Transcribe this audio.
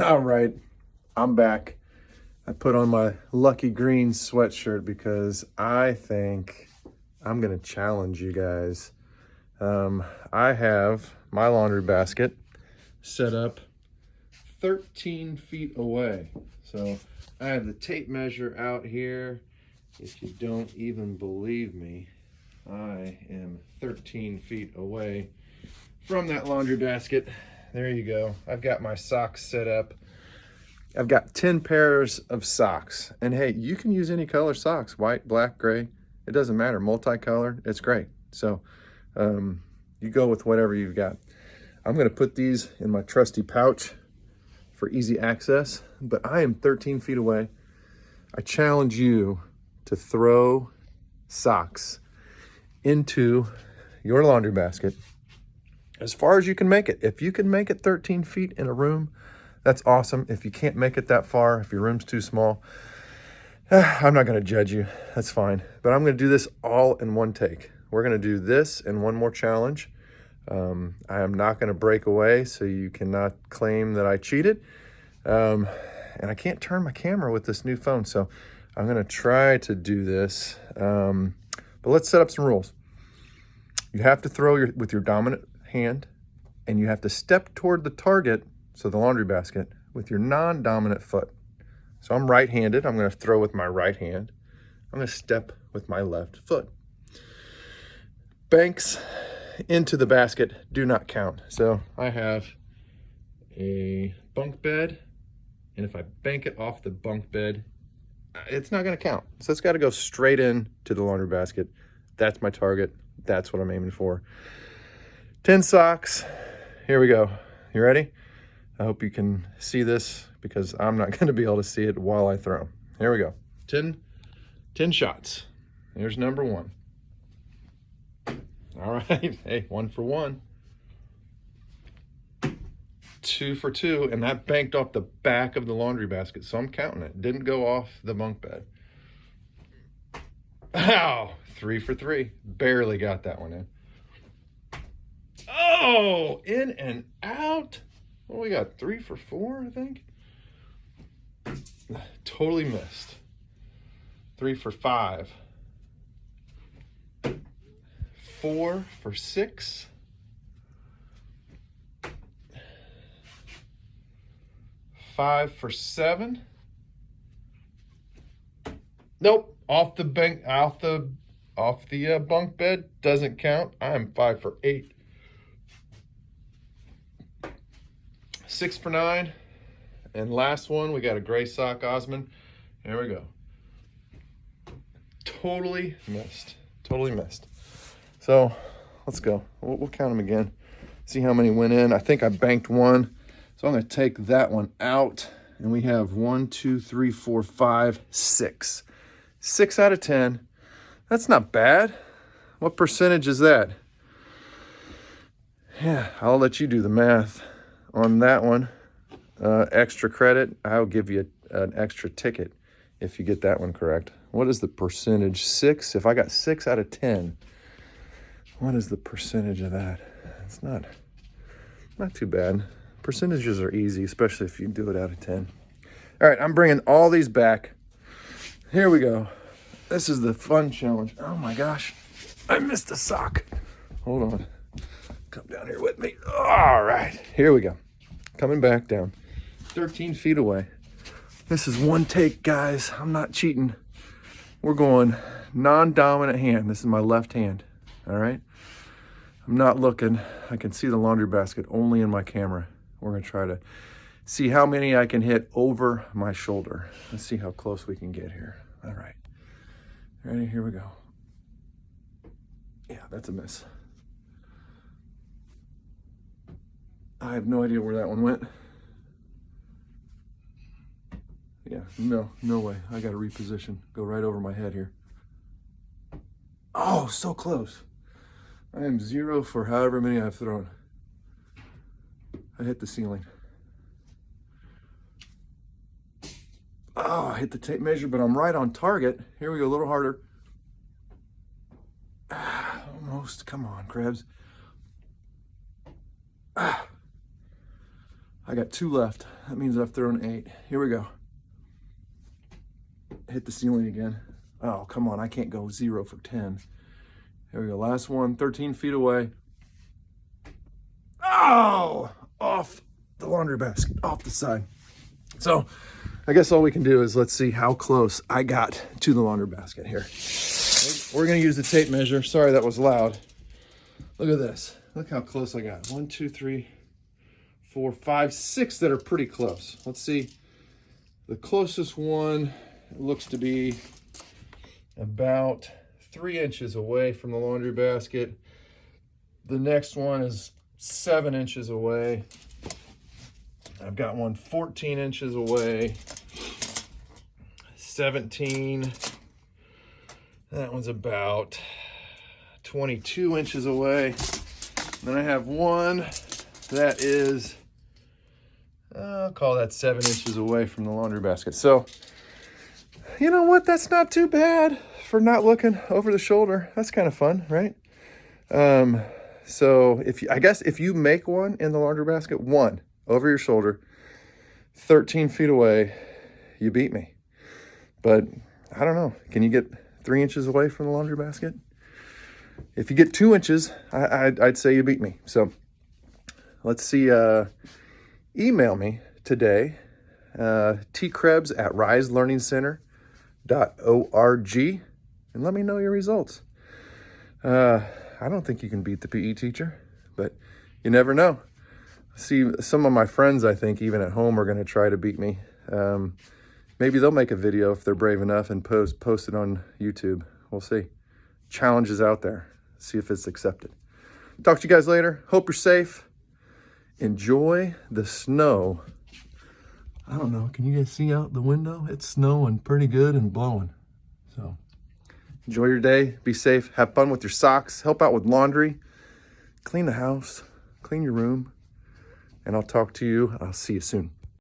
All right, I'm back. I put on my Lucky Green sweatshirt because I think I'm gonna challenge you guys. I have my laundry basket set up 13 feet away. So I have the tape measure out here. If you don't even believe me, I am 13 feet away from that laundry basket. There you go. I've got my socks set up. I've got 10 pairs of socks. And hey, you can use any color socks, white, black, gray. It doesn't matter, multicolored, it's great. So you go with whatever you've got. I'm gonna put these in my trusty pouch for easy access, but I am 13 feet away. I challenge you to throw socks into your laundry basket as far as you can make it. If you can make it 13 feet in a room, that's awesome. If you can't make it that far, if your room's too small, I'm not gonna judge you, that's fine. But I'm gonna do this all in one take. We're gonna do this and one more challenge. I am not gonna break away, so you cannot claim that I cheated. And I can't turn my camera with this new phone, so I'm gonna try to do this. But let's set up some rules. You have to throw with your dominant hand, and you have to step toward the target, so the laundry basket, with your non-dominant foot. So I'm right-handed, I'm gonna throw with my right hand. I'm gonna step with my left foot. Banks into the basket do not count. So I have a bunk bed, and if I bank it off the bunk bed, it's not gonna count. So it's gotta go straight in to the laundry basket. That's my target, that's what I'm aiming for. 10 socks, here we go. You ready? I hope you can see this because I'm not gonna be able to see it while I throw. Here we go, 10 shots. Here's number one. All right, hey, 1 for 1. 2 for 2, and that banked off the back of the laundry basket, so I'm counting it. Didn't go off the bunk bed. Ow, 3 for 3. Barely got that one in. Oh, in and out. What we got, 3 for 4, I think? Totally missed. 3 for 5. 4 for 6. 5 for 7. Nope, off the bunk bed, doesn't count. I'm 5 for 8. 6 for 9. And last one, we got a gray sock Osmond. Here we go. Totally missed. Totally missed. So let's go. We'll count them again. See how many went in. I think I banked one. So I'm going to take that one out. And we have 1, 2, 3, 4, 5, 6. 6 out of 10. That's not bad. What percentage is that? Yeah, I'll let you do the math on that one. Extra credit, I'll give you an extra ticket if you get that one correct. What is the percentage? 6? If I got 6 out of 10, what is the percentage of that? It's not too bad. Percentages are easy, especially if you do it out of 10. All right, I'm bringing all these back. Here we go. This is the fun challenge. Oh my gosh, I missed a sock. Hold on. Come down here with me. All right, here we go. Coming back down. 13 feet away. This is one take, guys. I'm not cheating. We're going non-dominant hand. This is my left hand, all right? I'm not looking. I can see the laundry basket only in my camera. We're gonna try to see how many I can hit over my shoulder. Let's see how close we can get here. All right, ready, here we go. Yeah, that's a miss. I have no idea where that one went. Yeah, no way. I gotta reposition. Go right over my head here. Oh, so close. I am 0 for however many I've thrown. I hit the ceiling. Oh, I hit the tape measure, but I'm right on target. Here we go, a little harder. Almost, come on, Krebs. I I got 2 left. That means I've thrown 8. Here we go. Hit the ceiling again. Oh, come on. I can't go 0 for 10. Here we go. Last one, 13 feet away. Oh, off the laundry basket, off the side. So I guess all we can do is let's see how close I got to the laundry basket here. We're going to use the tape measure. Sorry, that was loud. Look at this. Look how close I got. 1, 2, 3, 4, 5, 6 that are pretty close. Let's see. The closest one looks to be about 3 inches away from the laundry basket. The next one is 7 inches away. I've got one 14 inches away. 17. That one's about 22 inches away. Then I have one that is, I'll call that 7 inches away from the laundry basket. So, you know what? That's not too bad for not looking over the shoulder. That's kind of fun, right? So I guess if you make one in the laundry basket, one over your shoulder, 13 feet away, you beat me. But I don't know. Can you get 3 inches away from the laundry basket? If you get 2 inches, I'd say you beat me. So let's see. Email me today, tkrebs@riselearningcenter.org, and let me know your results. I don't think you can beat the PE teacher, but you never know. See, some of my friends, I think, even at home, are going to try to beat me. Maybe they'll make a video if they're brave enough and post it on YouTube. We'll see. Challenge is out there. See if it's accepted. Talk to you guys later. Hope you're safe. Enjoy the snow. I don't know. Can you guys see out the window? It's snowing pretty good and blowing. So enjoy your day. Be safe. Have fun with your socks. Help out with laundry. Clean the house. Clean your room. And I'll talk to you. I'll see you soon.